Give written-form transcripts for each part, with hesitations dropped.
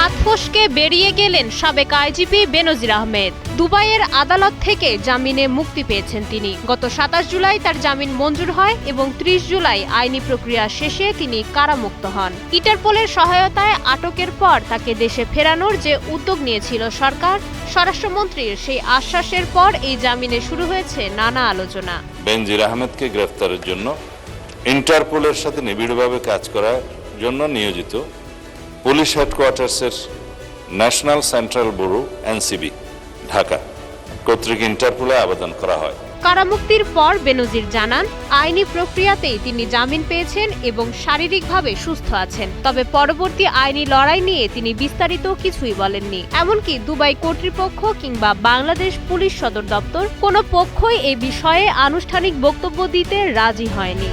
দাঁত ফসকে বেরিয়ে গেলেন সাবেক আইজিপি বেনজির আহমেদ। দুবাইয়ের আদালত থেকে জামিনে মুক্তি পেয়েছেন তিনি। গত 27 জুলাই তার জামিন মঞ্জুর হয় এবং 30 জুলাই আইনি প্রক্রিয়া শেষে তিনি কারামুক্ত হন। ইন্টারপোলের সহায়তায় আটকের পর তাকে দেশে ফেরানোর যে উদ্যোগ নিয়েছিল সরকার, স্বরাষ্ট্রমন্ত্রীর সেই আশ্বাসের পর এই জামিনে শুরু হয়েছে নানা আলোচনা। বেনজির আহমেদকে গ্রেফতারের জন্য ইন্টারপোলের সাথে নিবিড়ভাবে কাজ করার জন্য নিয়োজিত পুলিশ হেডকোয়ার্টার্সের national central bureau NCB Dhaka কর্তৃক ইন্টারপোলে আবেদন করা হয়। কারামুক্তির পর বেনজির জানান, আইনি প্রক্রিয়াতেই তিনি জামিন পেয়েছেন এবং শারীরিকভাবে সুস্থ আছেন। তবে পরবর্তী আইনি লড়াই নিয়ে তিনি বিস্তারিত কিছুই বলেননি। এমনকি দুবাই কর্তৃপক্ষ কিংবা বাংলাদেশ পুলিশ সদর দপ্তর কোনো পক্ষই এই বিষয়ে আনুষ্ঠানিক বক্তব্য দিতে রাজি হয়নি।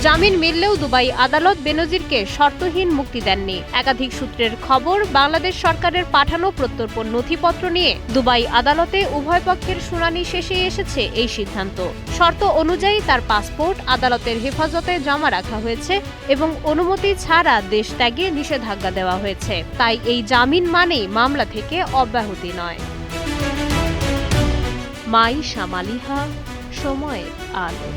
জামিন মিললেও দুবাই আদালত বেনজিরকে শর্তহীন মুক্তি দেননি। একাধিক সূত্রের খবর, বাংলাদেশ সরকারের পাঠানো প্রত্যর্পণ নথিপত্র নিয়ে দুবাই আদালতে উভয় পক্ষের শুনানি শেষে এসেছে এই সিদ্ধান্ত। শর্ত অনুযায়ী তার পাসপোর্ট আদালতের হেফাজতে জমা রাখা হয়েছে এবং অনুমতি ছাড়া দেশ ত্যাগে নিষেধাজ্ঞা দেওয়া হয়েছে। তাই এই জামিন মানেই মামলা থেকে অব্যাহতি নয়। মাই শামালিহা, সময়ের আলো।